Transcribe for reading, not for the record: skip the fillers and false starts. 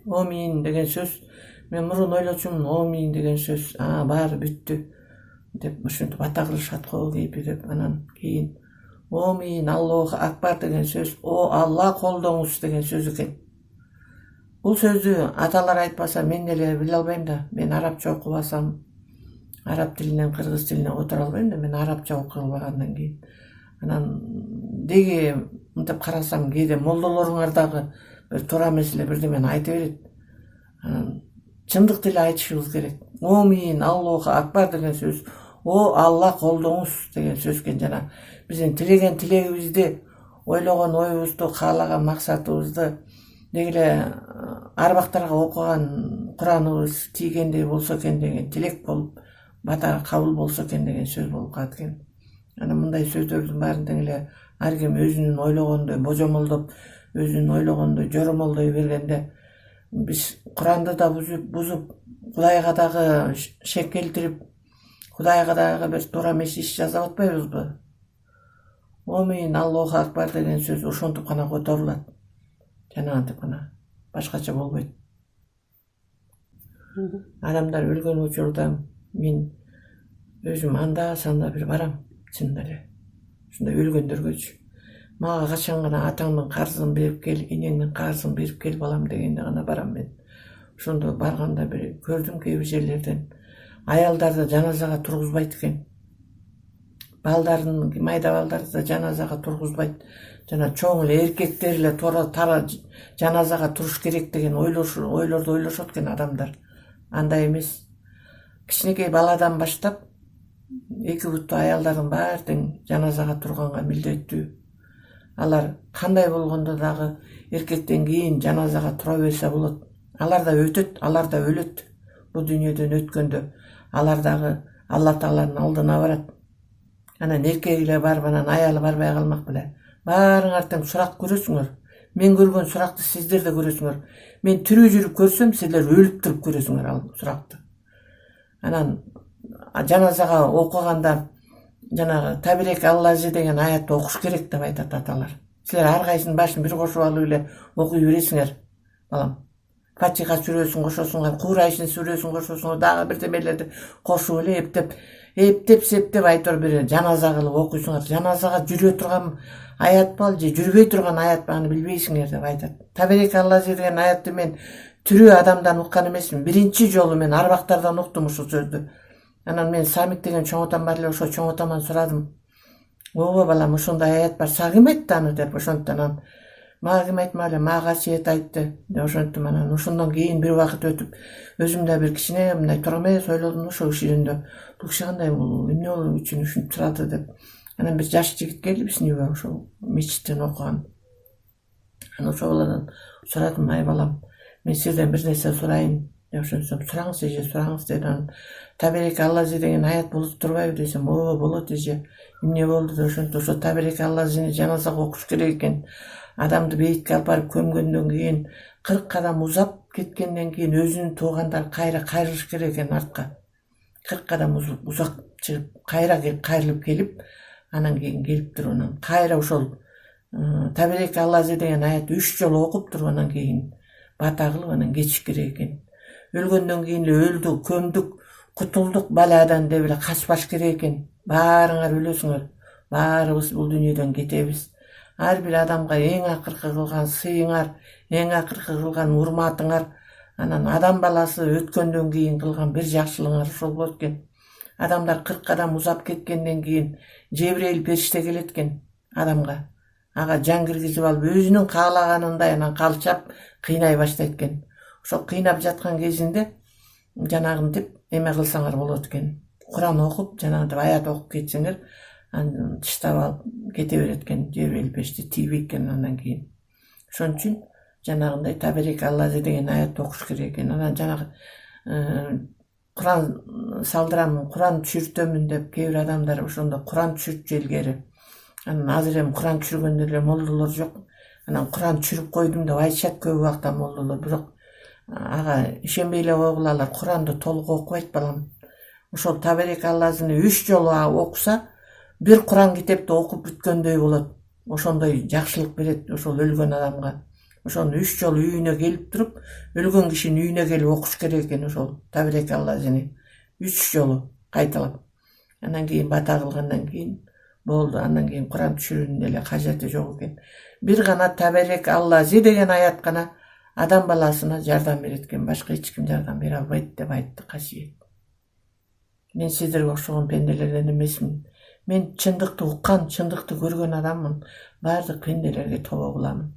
Омин деген сөз. Мен мурун ойлочумун, омин деген сөз, баары бүттү деп ушинтип ата кылышат го кейпи деп. Анан кийин омин Аллаху акбар деген сөз, о Алла колдоңуз деген сөз экен. Бул сөздү аталар айтпаса мен деле биле албайм да. Мен арабча окубасам, араб тилинен кыргыз тилине отура албайм да. Мен арабча окуй албагандан кийин. Анан деги мынтип карасам кээде молдолоруңар дагы бир туура эмес эле бирдемени айта берет. Анан чындыкты эле айтышыбыз керек. Омин Аллаху акбар деген сөз, о Алла колдоңуз деген сөз экен. Жана биздин тилеген тилегибизди, ойлогон оюбузду, каалаган максатыбызды деги эле арбактарга окуган Кураныбыз тийгендей болсо экен деген тилек болуп, бата кабыл болсо экен деген сөз болуп калат экен. Анан мындай сөздөрдүн баарын тең эле ар ким өзүнүн ойлогондой божомолдоп, өзүнүн ойлогондой жоромолдой бергенде биз Куранды да бузуп, Кудайга дагы шек келтирип, Кудайга дагы бир туура эмес иш жасап атпайбызбы? Омин Аллаху акбар деген сөз ошентип гана которулат. Жанагынтип гана, башкача болбойт. Адамдар өлгөн учурда мен өзүм анда-санда бир барам, чынында эле. Ушундай өлгөндөргөчү. Мага качан гана атаңдын карзын берип кел, энеңдин карзын берип кел балам дегенде гана барам мен. Ошондо барганда бир көрдүм кээ бир жерлерден аялдарды жаназага тургузбайт экен. Балдарын, майда балдарды жаназага тургузбайт. Жана чоң эле эркектер эле тара жаназага туруш керек деген ойлорду ойлошот экен адамдар. Андай эмес. Кичинекей баладан баштап эки буттуу аялдардын баары тең жаназага турганга милдеттүү. Алар кандай болгондо дагы эркектен кийин жаназага тура берсе болот. Алар да өтөт, алар да өлөт. Бул дүйнөдөн өткөндө алар дагы Алла Тааланын алдына барат. Анан эркеги эле барып, анан аялы барбай калмак беле. Баарыңар тең сурак көрөсүңөр. Мен көргөн суракты сиздер да көрөсүңөр. Мен тирүү жүрүп көрсөм, силер өлүп туруп көрөсүңөр ал суракты. Анан жаназага окуганда жанагы табирек Аллази деген аятты окуш керек деп айтат аталар. Силер ар кайсынын башын бир кошуп алып эле окуй бересиңер, балам. Фатиха сүрөсүн кошосуңар, Курайшын сүрөсүн кошосуңар, дагы бирдемелерди кошуп эле эптеп айтор бир жаназа кылып окуйсуңар. Жаназага жүрө турган аят бол же жүрбөй турган аят аны билбейсиңер деп айтат. Табирек Аллази деген аятты мен тирүү адамдан уккан эмесмин. Биринчи жолу мен арбактардан уктум ушул сөздү. Анан мен Самит деген чоң атам бар эле, ошо чоң атаман сурадым. Ооба балам, ошондой аят бар, сага ким айтты аны деп. Ошондон мага ким айтма эле, мага касиет айтты деп ошонттум. Анан ошондон кийин бир убакыт өтүп, өзүм да бир кичине мындай туура эмес ойлодум ошол киши жөнүндө. Бул киши кандай, бул эмне болуу үчүн ушинтип турады деп. Анан бир жаш жигит келди биздин ошол мечиттен окуган. Анан ошол баладан сурадым, ай балам, мен сизден бир нерсе сурайын деп ошентсем, сураңыз эже, сураңыз деди. Анан табирек Аллази деген аят болуп турбайбы десем, ооба болот эже. Эмне болду деп ошентип, ошо табирек Аллазини жаназага окуш керек экен. Адамды бейитке алып барып көмгөндөн кийин 40 кадам узап кеткенден кийин өзүнүн туугандары кайра кайрылыш керек экен артка. 40 кадам узак чыгып, кайрылып келип, анан кийин келип туруп, анан кайра ошол табирек Аллази деген аятты 3 жолу окуп туруп, анан кийин бата кылып, анан кетиш керек экен. Өлгөндөн кийин эле өлдүк, көмдүк, кутулдук баладан деп эле качпаш керек экен. Баарыңар өлөсүңөр, баарыбыз бул дүйнөдөн кетебиз. Ар бир адамга эң акыркы кылган сыйыңар, эң акыркы кылган урматыңар, анан адам баласы өткөндөн кийин кылган бир жакшылыгыңар ошол болот экен. Адамдар 40 кадам узап кеткенден кийин Жебрейил периште келет экен адамга. Ага жан киргизип алып, өзүнүн каалаганындай анан калчап, кыйнай баштайт экен. Ошол кыйнап жаткан кезинде жанагынтип эме кылсаңар болот экен. Куран окуп, жанагынтип аят окуп кетсеңер, анан тыштап алып кете берет экен. Жебрейил периште тийбейт экен андан кийин. Ошон үчүн жанагындай табирек Аллази деген аятты окуш керек экен. Анан жанагы Куран салдырамын, Куран түшүртөмүн деп кээ бир адамдар ошондо Куран түшүртчү илгери. Анан азыр эми Куран түшүргөндөр эле молдолор жок. Анан Куран түшүрүп койдум деп айтышат көп убакта молдолор, бирок ага ишенбей эле койгула, алар Куранды толук окубайт балам. Ошол табирек Аллазини 3 жолу окуса, бир Куран китепти окуп бүткөндөй болот. Ошондой жакшылык берет ошол өлгөн адамга. ошону 3 жолу үйүнө келип туруп, өлгөн кишинин үйүнө келип окуш керек экен ошол таберек аллазини 3 жолу кайталап. Андан кийин бата кылгандан кийин болду. Андан кийин Куран түшүрүүнүн эле кажети жок экен. Бир гана таберек аллази деген аят гана адам баласына жардам берет экен, башка эч ким жардам бере албайт деп айтты Касиет. Мен сиздерге окшогон пенделерден эмесмин. Мен чындыкты уккан, чындыкты көргөн адаммын. Бардык пенделерге тобо кыламын.